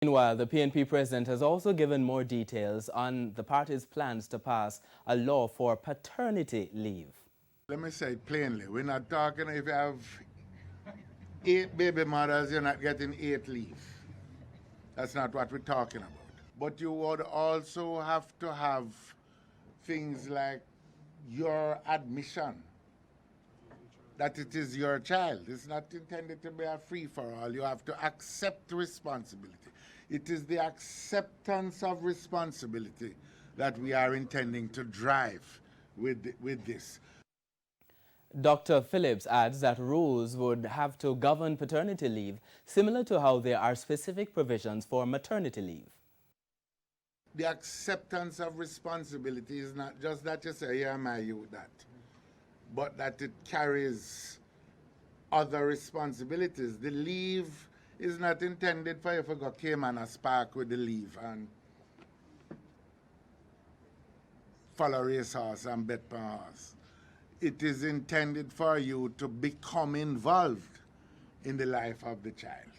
Meanwhile, the PNP president has also given more details on the party's plans to pass a law for paternity leave. Let me say it plainly, we're not talking if you have 8 baby mothers, you're not getting 8 leave. That's not what we're talking about. But you would also have to have things like your admission, that it is your child. It's not intended to be a free-for-all. You have to accept responsibility. It is the acceptance of responsibility that we are intending to drive with this. Dr. Phillips adds that rules would have to govern paternity leave, similar to how there are specific provisions for maternity leave. The acceptance of responsibility is not just that you say, yeah, my youth, that, but that it carries other responsibilities. The leave is not intended for you to go Cayman and spark with the leave and follow racehorse and bet per horse. It is intended for you to become involved in the life of the child.